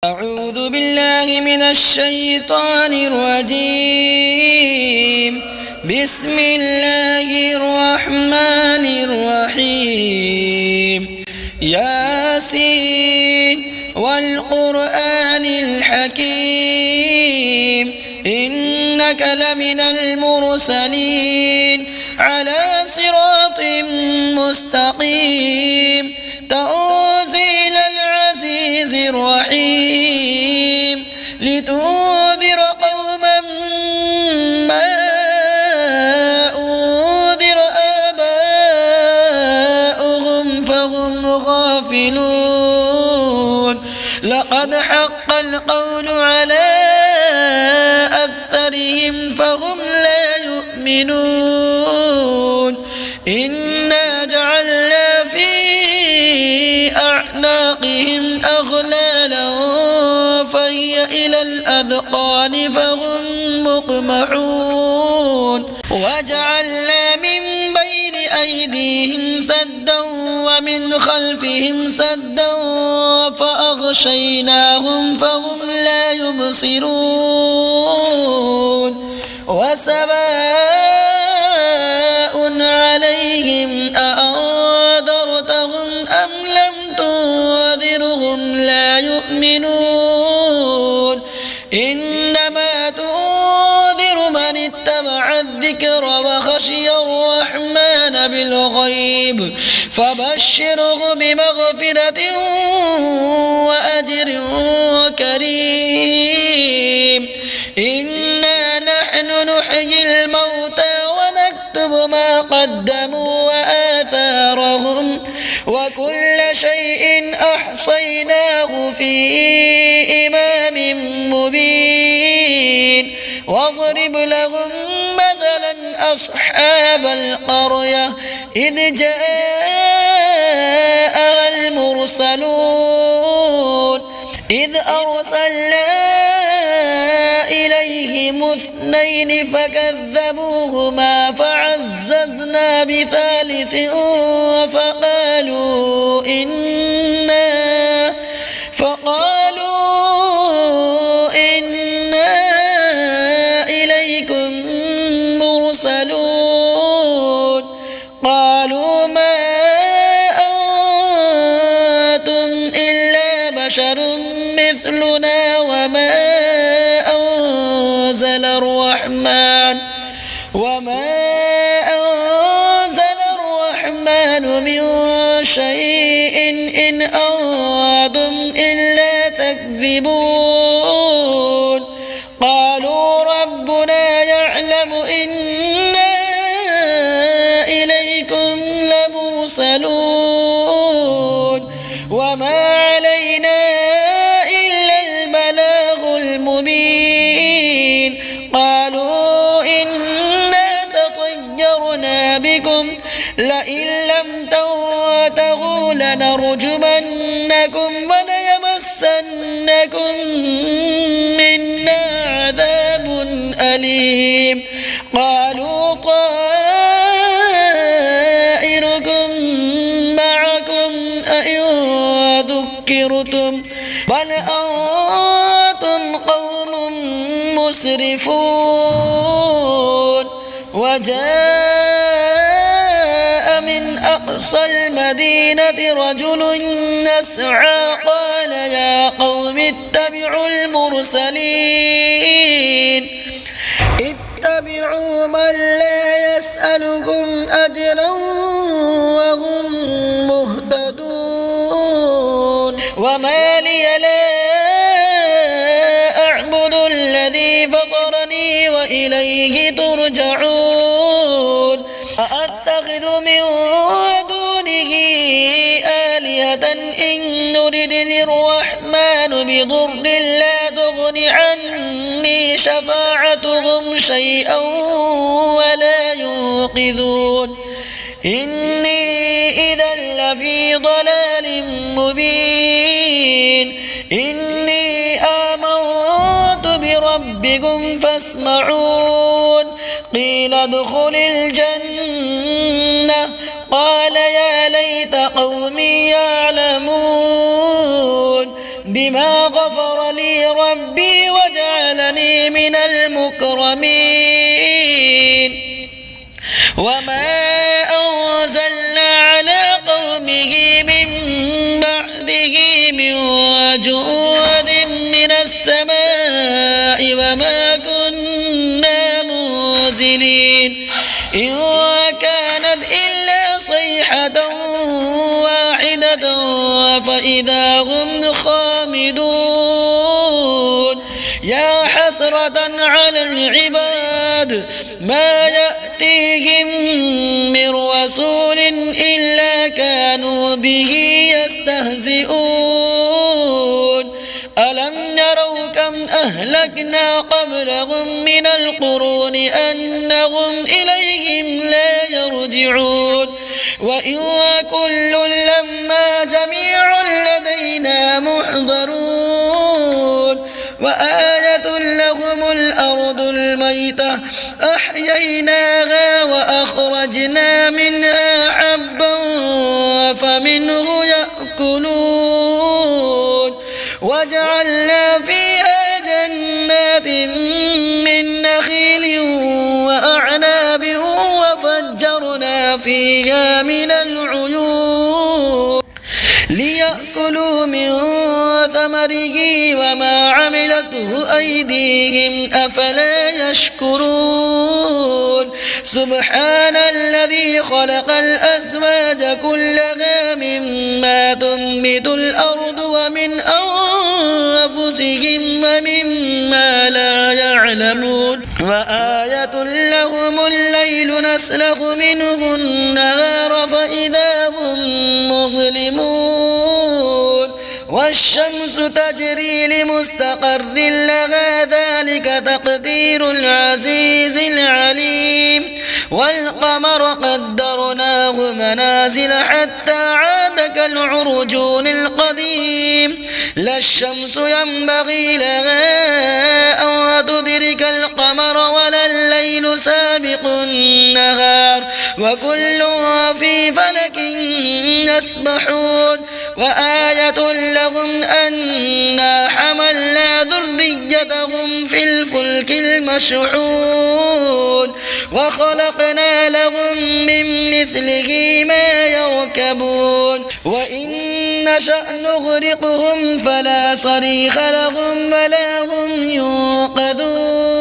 أعوذ بالله من الشيطان الرجيم. بسم الله الرحمن الرحيم. ياسين والقرآن الحكيم إنك لمن المرسلين على صراط مستقيم تنزيل العزيز الرحيم لتنذر قوما ما أنذر آباؤهم فهم غافلون. لقد حق القول على أكثرهم فهم لا يؤمنون. إنا جعلنا في أعناقهم أغلالا فهي إلى الأذقان فهم مقمحون. وجعلنا من بين أيديهم سدا ومن خلفهم سدا فأغشيناهم فهم لا يبصرون. وسواء عليهم أأنذرتهم أم لم تنذرهم لا يؤمنون. إنما تنذر من اتبع الذكر وخشي الرحمن بالغيب فبشره بمغفرة وأجر كريم. إنا نحن نحيي الموتى ونكتب ما قدموا وآثارهم وكل شيء أحصيناه في إمام مبين. واضرب لهم مثلا أصحاب القرية إذ جاءها المرسلون إذ أرسلنا إليهم اثنين فكذبوهما فعززنا بثالث فقالوا إنا إليكم مرسلون. قالوا ما أنتم إلا بشر مثلنا وما أنزل الرحمن من شيء إن أنتم إلا تكذبون. قالوا ربنا يعلم إنا إليكم لمرسلون وما علينا إلا البلاغ المبين. قالوا إنا تطيرنا بكم لئن لم تنتهوا لنرجمنكم وليمسنكم منا عذاب أليم. قالوا طائركم معكم أئن ذكرتم بل أنتم قوم مسرفون. وجاء من أقصى المدينة رجل يسعى قال يا قوم اتبعوا المرسلين اتبعوا من لا يسألكم أجرا وهم مهتدون. وما لي لا أعبد الذي فطرني وإليه ترجعون. أأتخذ من دونه آلهة إن يردني الرحمن بضر لا تغن عني شفاعتهم شيئا ولا ينقذون. إني إذا لفي ضلال مبين. إني آمنت بربكم فاسمعون. قيل ادخل الجنة قال يا ليت قومي يعلمون. بما غفر لي ربي وجعلني من المكرمين وما أنزلنا على قومه من بعده من جود من السماء وما كنا منزلين إن كانت إلا صيحة واحدة فإذا هم خامدون يا حسرة على العباد ما يأتيهم من رسول إلا كانوا به يستهزئون ألم يروا كم أهلكنا قبلهم من القرون أنهم إليهم لا يرجعون وإن كل لما جميع لدينا محضرون وآية لهم الأرض الميتة أحييناها وأخرجنا منها حبا فمنه يأكلون وجعلنا فيها جنات من نخيل وأعناب وفجرنا فيها من العيون ليأكلوا من ثمره وما عملته أيديهم أفلا يشكرون سبحان الذي خلق الأزواج كلها مما تنبت الأرض ومن أنفسهم ومما لا يعلمون وآية لهم الليل نسلخ منه النهار فإذا هم مظلمون والشمس تجري لمستقر لها ذلك تقدير العزيز العليم والقمر قدرناه منازل حتى عاد كالعرجون القديم لا الشمس ينبغي لها أن تدرك القمر ولا الليل سابق النهار وكل في فلك يسبحون وآية لهم أنا حملنا ذريتهم في الفلك المشحون وخلقنا لهم من مثله ما يركبون وإن نشأ نغرقهم فلا صريخ لهم ولا هم ينقذون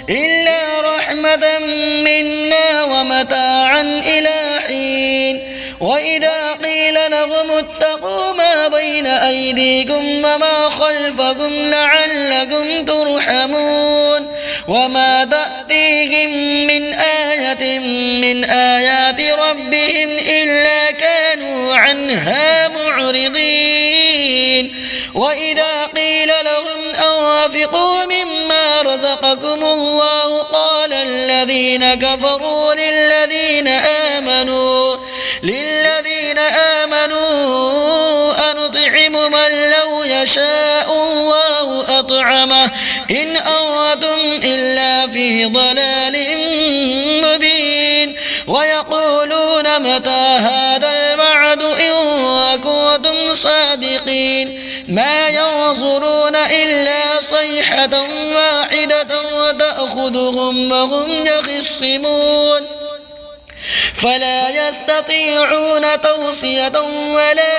إلا رحمة منا ومتاعا إلى حين وإذا قيل لهم اتقوا ما بين أيديكم وما خلفكم لعلكم ترحمون وما تأتيهم من آية من آيات ربهم إلا كانوا عنها معرضين وإذا قيل لهم أنفقوا مما رزقكم الله قال الذين كفروا للذين آمنوا أنطعم من لو يشاء الله أطعمه إن أنتم إلا في ضلال مبين ويقولون متى هذا الوعد إن كنتم صادقين ما ينظرون إلا صيحة واحدة وتأخذهم وهم يخصمون فلا يستطيعون توصية ولا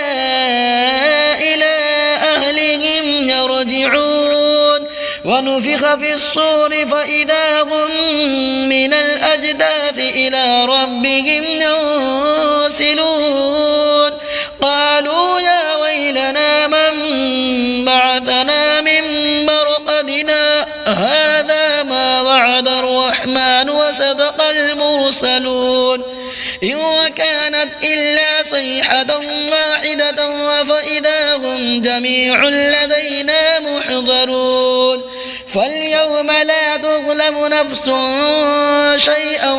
إلى أهلهم يرجعون ونفخ في الصور فإذا هم من الأجداث إلى ربهم ينسلون قالوا يا ويلنا من بعثنا من مرقدنا هذا ما وعد الرحمن وصدق المرسلون إن كانت إلا صيحة واحدة فإذا هم جميع لدينا محضرون فاليوم لا تظلم نفس شيئا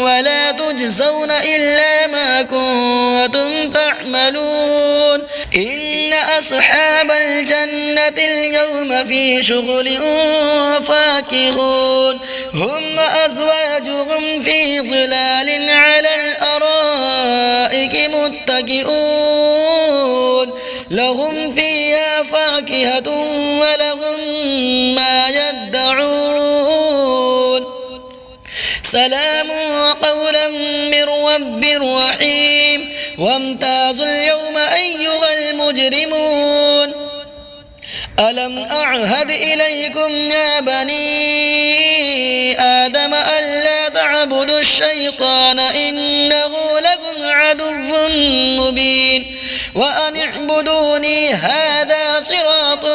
ولا تجزون إلا ما كنتم تعملون إن أصحاب الجنة اليوم في شغل فاكهون هم وأزواجهم في ظلال على الأرائك متكئون لهم فيها فاكهة ولهم ما يدعون سلام قولا من رب رحيم وامتازوا اليوم أيها المجرمون ألم أعهد إليكم يا بني آدم ألا تعبدوا الشيطان إنه لكم عدو مبين وأن اعبدوني هذا صراط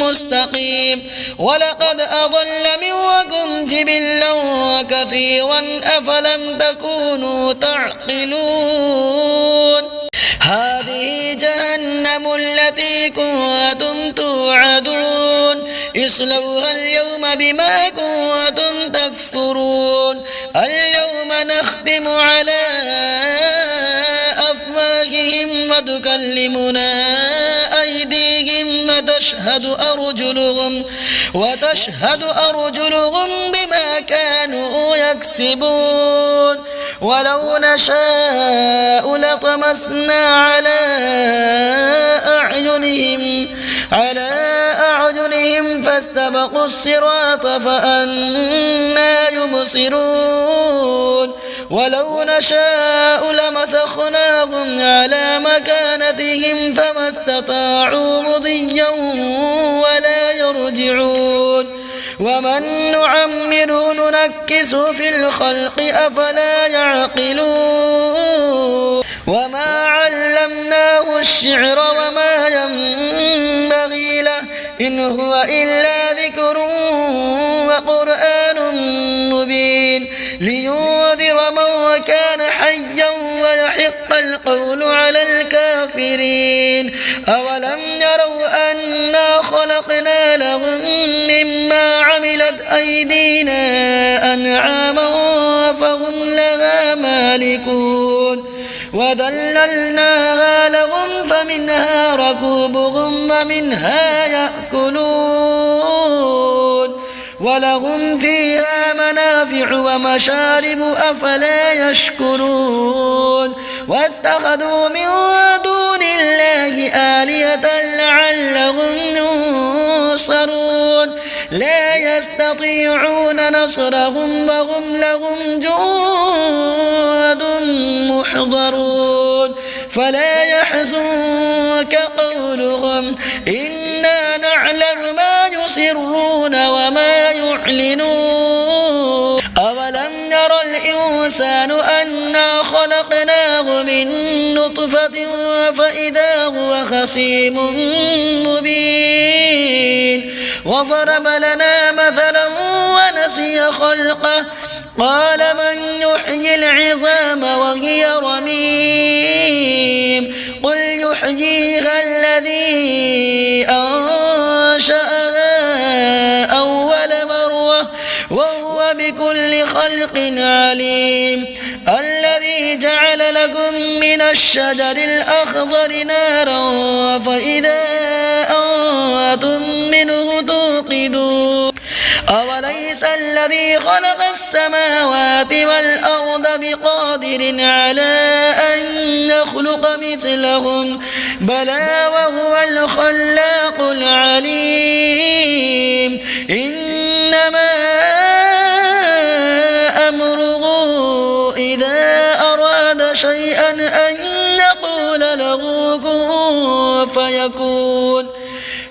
مستقيم ولقد أضل منكم جبلا كثيرا أفلم تكونوا تعقلون هذه جهنم التي كنتم توعدون اصلوها اليوم بما كنتم تكفرون اليوم نختم على أفواههم وتكلمنا أيديهم وتشهد أرجلهم بما كانوا يكسبون ولو نشاء لطمسنا على أعينهم فاستبقوا الصراط فأنى يبصرون ولو نشاء لمسخناهم على مكانتهم فما استطاعوا مضيا ولا يرجعون ومن نعمره ننكسه في الخلق أفلا يعقلون وما علمناه الشعر وما ينبغي له إن هو إلا ذكر وقرآن مبين لينذر من كان حيا ويحق القول على الكافرين أولم يروا أنا خلقنا لهم مما عملت أيدينا أنعاما فهم لها مالكون وذللناها لهم فمنها ركوبهم ومنها يأكلون ولهم فيها منافع ومشارب أفلا يشكرون واتخذوا من دون الله آلهة لعلهم ينصرون لا يستطيعون نصرهم وهم لهم جند محضرون فلا يحزنك قولهم إنا نعلم ما يسرون وما يعلنون أولم ير الإنسان أنا خلقناه من نطفة فإذا هو خصيم مبين وضرب لنا مثلا ونسي خلقه قال من يحيي العظام وهي رميم قل يحييها الذي أنشأها أول مرة وهو بكل خلق عليم الذي جعل لكم من الشجر الأخضر نارا فإذا أنتم منه توقدون أوليس الذي خلق السماوات والأرض بقادر على أن يخلق مثلهم بلى وهو الخلاق العليم إنما أمره إذا أراد شيئا أن يقول له كن فيكون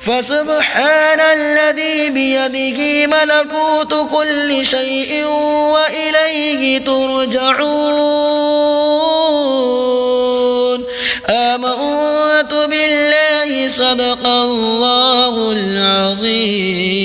فسبحان الذي بيده ملكوت كل شيء وإليه ترجعون آمنت بالله صدق الله العظيم.